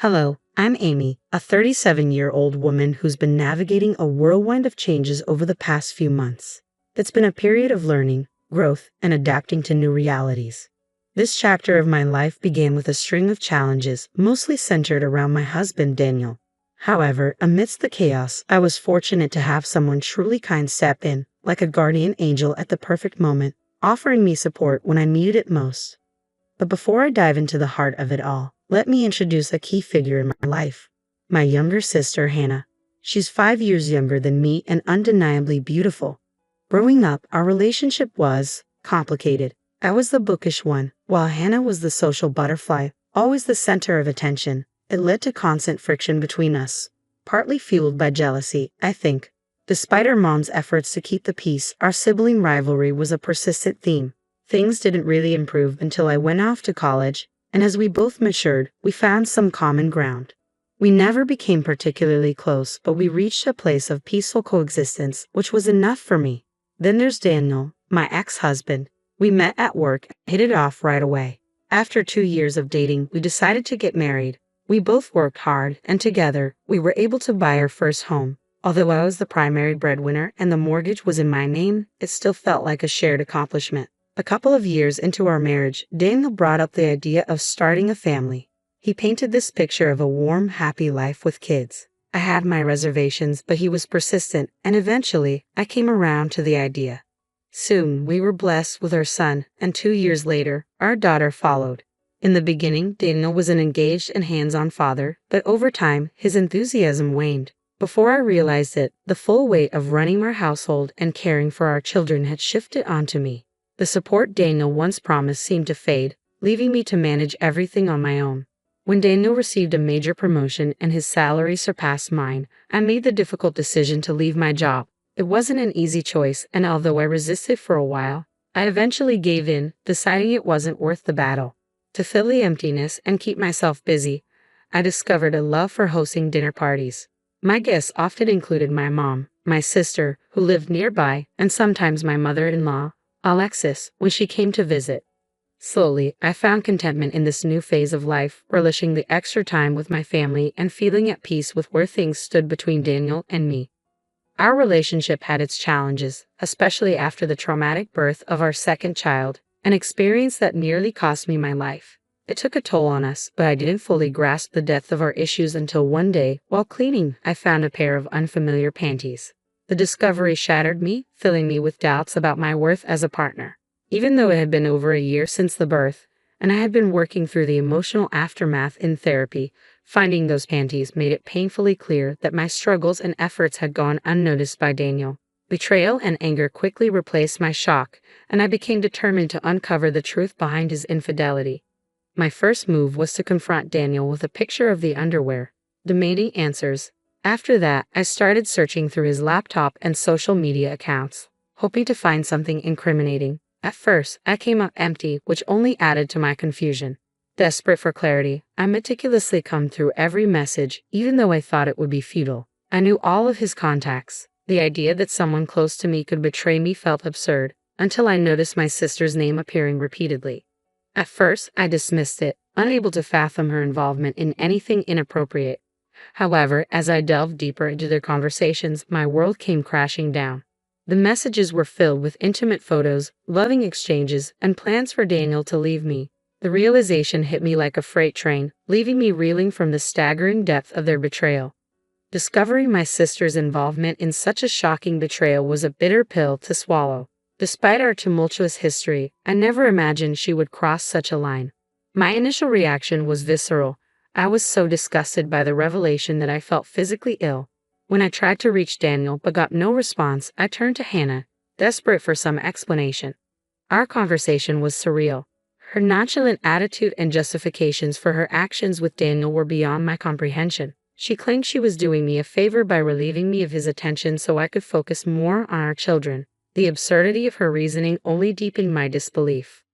Hello, I'm Amy, a 37-year-old woman who's been navigating a whirlwind of changes over the past few months. It's been a period of learning, growth, and adapting to new realities. This chapter of my life began with a string of challenges, mostly centered around my husband, Daniel. However, amidst the chaos, I was fortunate to have someone truly kind step in, like a guardian angel at the perfect moment, offering me support when I needed it most. But before I dive into the heart of it all, let me introduce a key figure in my life. My younger sister, Hannah. She's 5 years younger than me and undeniably beautiful. Growing up, our relationship was complicated. I was the bookish one, while Hannah was the social butterfly, always the center of attention. It led to constant friction between us, partly fueled by jealousy, I think. Despite our mom's efforts to keep the peace, our sibling rivalry was a persistent theme. Things didn't really improve until I went off to college, and as we both matured, we found some common ground. We never became particularly close, but we reached a place of peaceful coexistence, which was enough for me. Then there's Daniel, my ex-husband. We met at work and hit it off right away. After 2 years of dating, we decided to get married. We both worked hard, and together, we were able to buy our first home. Although I was the primary breadwinner and the mortgage was in my name, it still felt like a shared accomplishment. A couple of years into our marriage, Daniel brought up the idea of starting a family. He painted this picture of a warm, happy life with kids. I had my reservations, but he was persistent, and eventually, I came around to the idea. Soon, we were blessed with our son, and 2 years later, our daughter followed. In the beginning, Daniel was an engaged and hands-on father, but over time, his enthusiasm waned. Before I realized it, the full weight of running our household and caring for our children had shifted onto me. The support Daniel once promised seemed to fade, leaving me to manage everything on my own. When Daniel received a major promotion and his salary surpassed mine, I made the difficult decision to leave my job. It wasn't an easy choice, and although I resisted for a while, I eventually gave in, deciding it wasn't worth the battle. To fill the emptiness and keep myself busy, I discovered a love for hosting dinner parties. My guests often included my mom, my sister, who lived nearby, and sometimes my mother-in-law, Alexis, when she came to visit. Slowly, I found contentment in this new phase of life, relishing the extra time with my family and feeling at peace with where things stood between Daniel and me. Our relationship had its challenges, especially after the traumatic birth of our second child, an experience that nearly cost me my life. It took a toll on us, but I didn't fully grasp the depth of our issues until one day, while cleaning, I found a pair of unfamiliar panties. The discovery shattered me, filling me with doubts about my worth as a partner. Even though it had been over a year since the birth, and I had been working through the emotional aftermath in therapy, finding those panties made it painfully clear that my struggles and efforts had gone unnoticed by Daniel. Betrayal and anger quickly replaced my shock, and I became determined to uncover the truth behind his infidelity. My first move was to confront Daniel with a picture of the underwear, demanding answers. After that, I started searching through his laptop and social media accounts, hoping to find something incriminating. At first, I came up empty, which only added to my confusion. Desperate for clarity, I meticulously combed through every message, even though I thought it would be futile. I knew all of his contacts. The idea that someone close to me could betray me felt absurd, until I noticed my sister's name appearing repeatedly. At first, I dismissed it, unable to fathom her involvement in anything inappropriate. However, as I delved deeper into their conversations, my world came crashing down. The messages were filled with intimate photos, loving exchanges, and plans for Daniel to leave me. The realization hit me like a freight train, leaving me reeling from the staggering depth of their betrayal. Discovering my sister's involvement in such a shocking betrayal was a bitter pill to swallow. Despite our tumultuous history, I never imagined she would cross such a line. My initial reaction was visceral. I was so disgusted by the revelation that I felt physically ill. When I tried to reach Daniel but got no response, I turned to Hannah, desperate for some explanation. Our conversation was surreal. Her nonchalant attitude and justifications for her actions with Daniel were beyond my comprehension. She claimed she was doing me a favor by relieving me of his attention so I could focus more on our children. The absurdity of her reasoning only deepened my disbelief.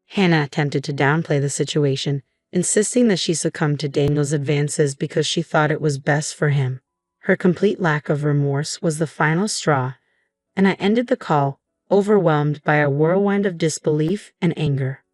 Hannah attempted to downplay the situation, insisting that she succumbed to Daniel's advances because she thought it was best for him. Her complete lack of remorse was the final straw, and I ended the call, overwhelmed by a whirlwind of disbelief and anger.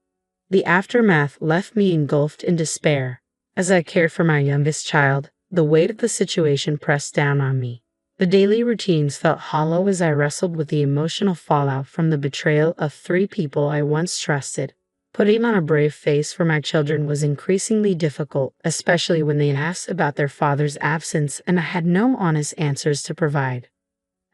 The aftermath left me engulfed in despair. As I cared for my youngest child, the weight of the situation pressed down on me. The daily routines felt hollow as I wrestled with the emotional fallout from the betrayal of 3 people I once trusted. Putting on a brave face for my children was increasingly difficult, especially when they asked about their father's absence and I had no honest answers to provide.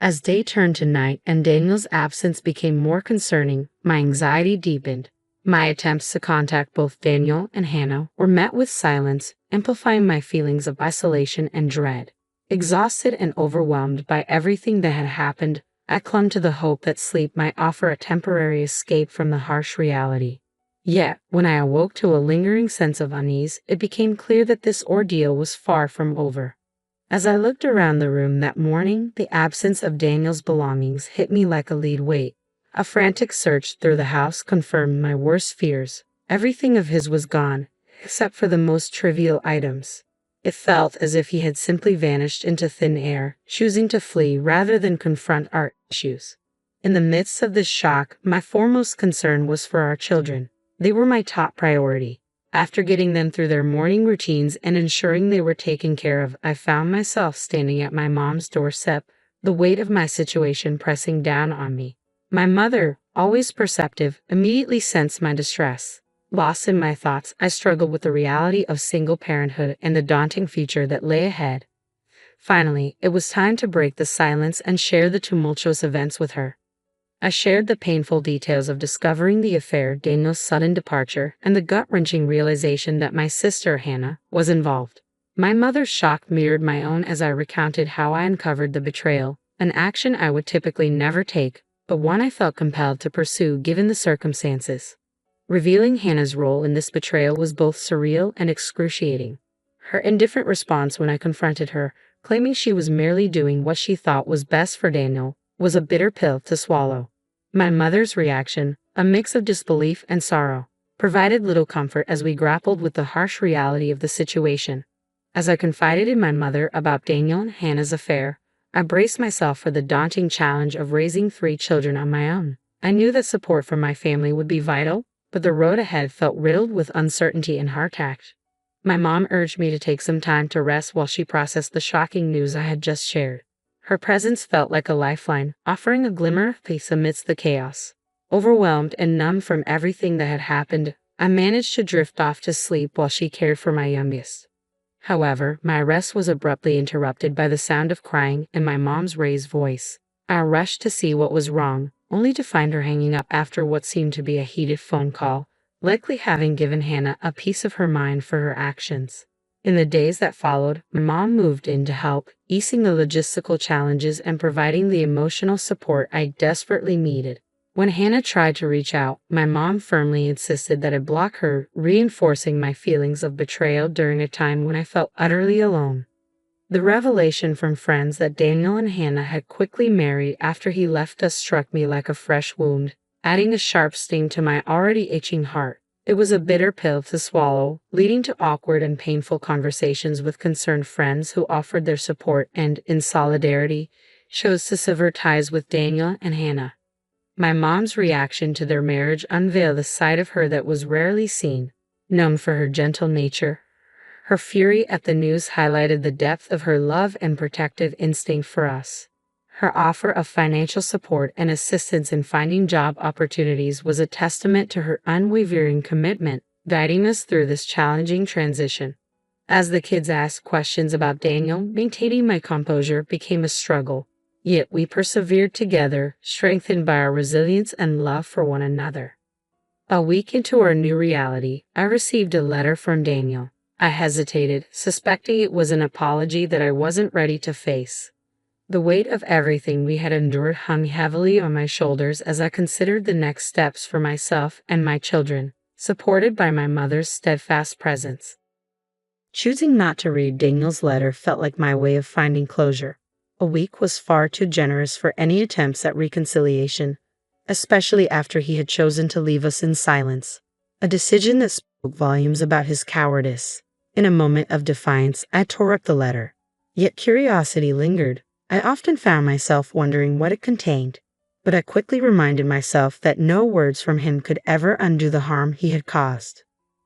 As day turned to night and Daniel's absence became more concerning, my anxiety deepened. My attempts to contact both Daniel and Hannah were met with silence, amplifying my feelings of isolation and dread. Exhausted and overwhelmed by everything that had happened, I clung to the hope that sleep might offer a temporary escape from the harsh reality. Yet, when I awoke to a lingering sense of unease, it became clear that this ordeal was far from over. As I looked around the room that morning, the absence of Daniel's belongings hit me like a lead weight. A frantic search through the house confirmed my worst fears. Everything of his was gone, except for the most trivial items. It felt as if he had simply vanished into thin air, choosing to flee rather than confront our issues. In the midst of this shock, my foremost concern was for our children. They were my top priority. After getting them through their morning routines and ensuring they were taken care of, I found myself standing at my mom's doorstep, the weight of my situation pressing down on me. My mother, always perceptive, immediately sensed my distress. Lost in my thoughts, I struggled with the reality of single parenthood and the daunting future that lay ahead. Finally, it was time to break the silence and share the tumultuous events with her. I shared the painful details of discovering the affair, Daniel's sudden departure, and the gut-wrenching realization that my sister, Hannah, was involved. My mother's shock mirrored my own as I recounted how I uncovered the betrayal, an action I would typically never take, but one I felt compelled to pursue given the circumstances. Revealing Hannah's role in this betrayal was both surreal and excruciating. Her indifferent response when I confronted her, claiming she was merely doing what she thought was best for Daniel, was a bitter pill to swallow. My mother's reaction, a mix of disbelief and sorrow, provided little comfort as we grappled with the harsh reality of the situation. As I confided in my mother about Daniel and Hannah's affair, I braced myself for the daunting challenge of raising 3 children on my own. I knew that support from my family would be vital, but the road ahead felt riddled with uncertainty and hardtack. My mom urged me to take some time to rest while she processed the shocking news I had just shared. Her presence felt like a lifeline, offering a glimmer of peace amidst the chaos. Overwhelmed and numb from everything that had happened, I managed to drift off to sleep while she cared for my youngest. However, my rest was abruptly interrupted by the sound of crying and my mom's raised voice. I rushed to see what was wrong, only to find her hanging up after what seemed to be a heated phone call, likely having given Hannah a piece of her mind for her actions. In the days that followed, my mom moved in to help, easing the logistical challenges and providing the emotional support I desperately needed. When Hannah tried to reach out, my mom firmly insisted that I block her, reinforcing my feelings of betrayal during a time when I felt utterly alone. The revelation from friends that Daniel and Hannah had quickly married after he left us struck me like a fresh wound, adding a sharp sting to my already itching heart. It was a bitter pill to swallow, leading to awkward and painful conversations with concerned friends who offered their support and, in solidarity, chose to sever ties with Daniel and Hannah. My mom's reaction to their marriage unveiled a side of her that was rarely seen. Known for her gentle nature, her fury at the news highlighted the depth of her love and protective instinct for us. Her offer of financial support and assistance in finding job opportunities was a testament to her unwavering commitment, guiding us through this challenging transition. As the kids asked questions about Daniel, maintaining my composure became a struggle. Yet we persevered together, strengthened by our resilience and love for one another. A week into our new reality, I received a letter from Daniel. I hesitated, suspecting it was an apology that I wasn't ready to face. The weight of everything we had endured hung heavily on my shoulders as I considered the next steps for myself and my children, supported by my mother's steadfast presence. Choosing not to read Daniel's letter felt like my way of finding closure. A week was far too generous for any attempts at reconciliation, especially after he had chosen to leave us in silence, a decision that spoke volumes about his cowardice. In a moment of defiance, I tore up the letter. Yet curiosity lingered. I often found myself wondering what it contained, but I quickly reminded myself that no words from him could ever undo the harm he had caused.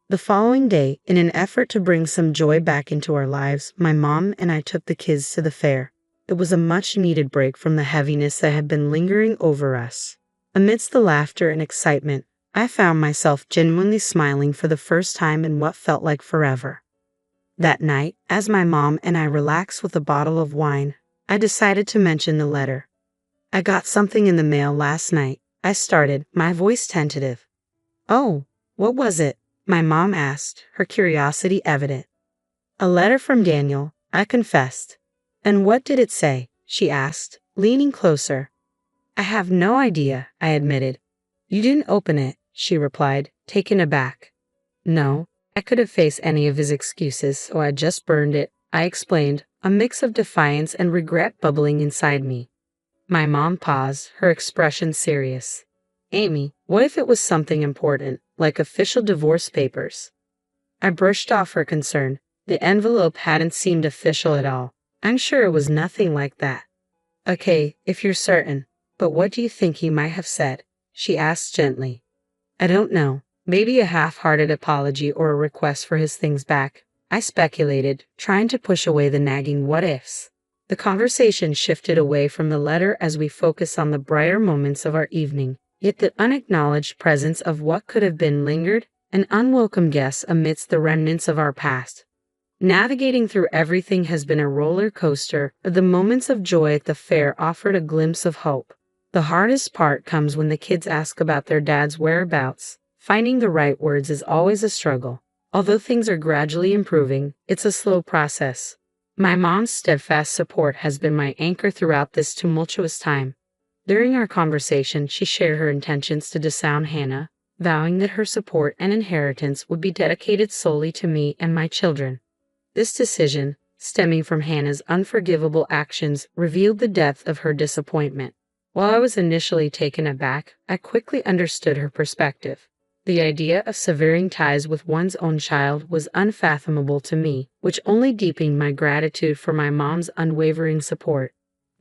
The following day, in an effort to bring some joy back into our lives, my mom and I took the kids to the fair. It was a much-needed break from the heaviness that had been lingering over us. Amidst the laughter and excitement, I found myself genuinely smiling for the first time in what felt like forever. That night, as my mom and I relaxed with a bottle of wine, I decided to mention the letter. "I got something in the mail last night," I started, my voice tentative. "Oh, what was it?" my mom asked, her curiosity evident. "A letter from Daniel," I confessed. "And what did it say?" she asked, leaning closer. "I have no idea," I admitted. "You didn't open it," she replied, taken aback. "No, I couldn't face any of his excuses, so I just burned it," I explained, a mix of defiance and regret bubbling inside me. My mom paused, her expression serious. "Amy, what if it was something important, like official divorce papers?" I brushed off her concern. The envelope hadn't seemed official at all. "I'm sure it was nothing like that." "Okay, if you're certain. But what do you think he might have said?" she asked gently. "I don't know. Maybe a half-hearted apology or a request for his things back," I speculated, trying to push away the nagging what-ifs. The conversation shifted away from the letter as we focused on the brighter moments of our evening, yet the unacknowledged presence of what could have been lingered, an unwelcome guest amidst the remnants of our past. Navigating through everything has been a roller coaster, but the moments of joy at the fair offered a glimpse of hope. The hardest part comes when the kids ask about their dad's whereabouts. Finding the right words is always a struggle. Although things are gradually improving, it's a slow process. My mom's steadfast support has been my anchor throughout this tumultuous time. During our conversation, she shared her intentions to disown Hannah, vowing that her support and inheritance would be dedicated solely to me and my children. This decision, stemming from Hannah's unforgivable actions, revealed the depth of her disappointment. While I was initially taken aback, I quickly understood her perspective. The idea of severing ties with one's own child was unfathomable to me, which only deepened my gratitude for my mom's unwavering support.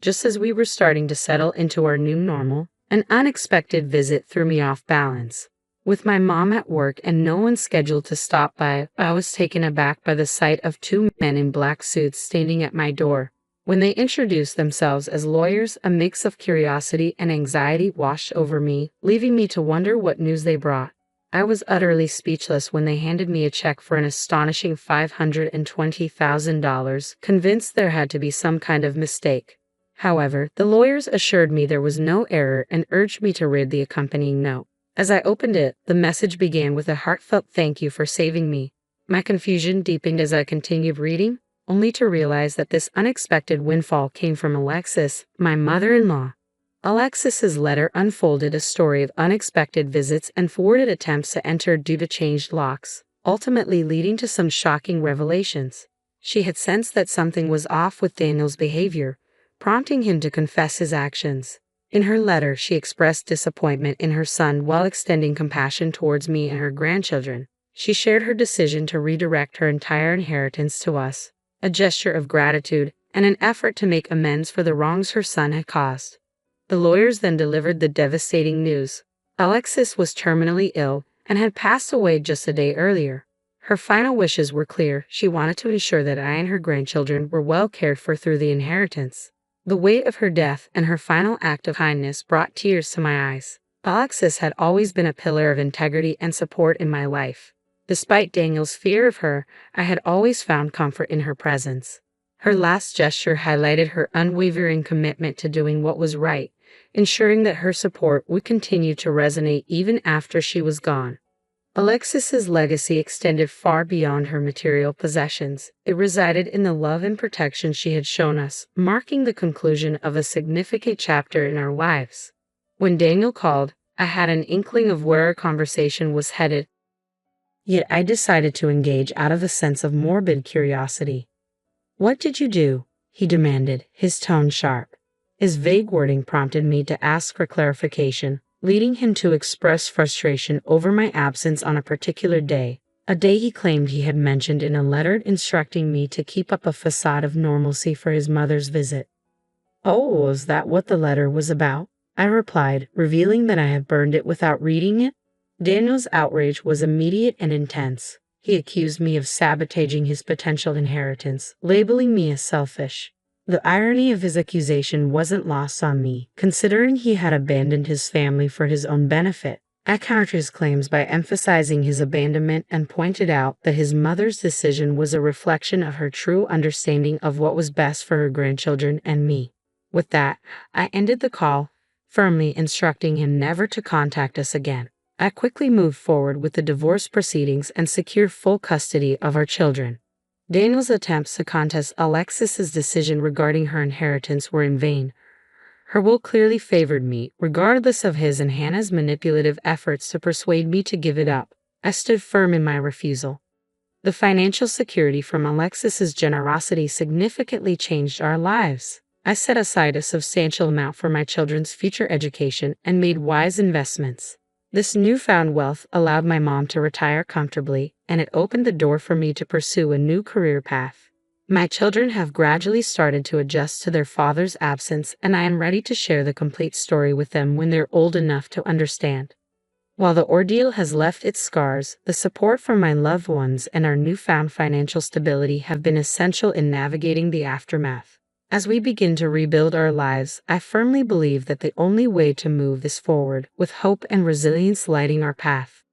Just as we were starting to settle into our new normal, an unexpected visit threw me off balance. With my mom at work and no one scheduled to stop by, I was taken aback by the sight of two men in black suits standing at my door. When they introduced themselves as lawyers, a mix of curiosity and anxiety washed over me, leaving me to wonder what news they brought. I was utterly speechless when they handed me a check for an astonishing $520,000, convinced there had to be some kind of mistake. However, the lawyers assured me there was no error and urged me to read the accompanying note. As I opened it, the message began with a heartfelt thank you for saving me. My confusion deepened as I continued reading, only to realize that this unexpected windfall came from Alexis, my mother-in-law. Alexis's letter unfolded a story of unexpected visits and thwarted attempts to enter due to changed locks, ultimately leading to some shocking revelations. She had sensed that something was off with Daniel's behavior, prompting him to confess his actions. In her letter, she expressed disappointment in her son while extending compassion towards me and her grandchildren. She shared her decision to redirect her entire inheritance to us, a gesture of gratitude and an effort to make amends for the wrongs her son had caused. The lawyers then delivered the devastating news. Alexis was terminally ill and had passed away just a day earlier. Her final wishes were clear. She wanted to ensure that I and her grandchildren were well cared for through the inheritance. The weight of her death and her final act of kindness brought tears to my eyes. Alexis had always been a pillar of integrity and support in my life. Despite Daniel's fear of her, I had always found comfort in her presence. Her last gesture highlighted her unwavering commitment to doing what was right, ensuring that her support would continue to resonate even after she was gone. Alexis's legacy extended far beyond her material possessions. It resided in the love and protection she had shown us, marking the conclusion of a significant chapter in our lives. When Daniel called, I had an inkling of where our conversation was headed, yet I decided to engage out of a sense of morbid curiosity. "What did you do?" he demanded, his tone sharp. His vague wording prompted me to ask for clarification, leading him to express frustration over my absence on a particular day, a day he claimed he had mentioned in a letter instructing me to keep up a facade of normalcy for his mother's visit. "Oh, was that what the letter was about?" I replied, revealing that I had burned it without reading it. Daniel's outrage was immediate and intense. He accused me of sabotaging his potential inheritance, labeling me as selfish. The irony of his accusation wasn't lost on me, considering he had abandoned his family for his own benefit. I countered his claims by emphasizing his abandonment and pointed out that his mother's decision was a reflection of her true understanding of what was best for her grandchildren and me. With that, I ended the call, firmly instructing him never to contact us again. I quickly moved forward with the divorce proceedings and secured full custody of our children. Daniel's attempts to contest Alexis's decision regarding her inheritance were in vain. Her will clearly favored me, regardless of his and Hannah's manipulative efforts to persuade me to give it up. I stood firm in my refusal. The financial security from Alexis's generosity significantly changed our lives. I set aside a substantial amount for my children's future education and made wise investments. This newfound wealth allowed my mom to retire comfortably, and it opened the door for me to pursue a new career path. My children have gradually started to adjust to their father's absence, and I am ready to share the complete story with them when they're old enough to understand. While the ordeal has left its scars, the support from my loved ones and our newfound financial stability have been essential in navigating the aftermath. As we begin to rebuild our lives, I firmly believe that the only way to move is forward, with hope and resilience lighting our path.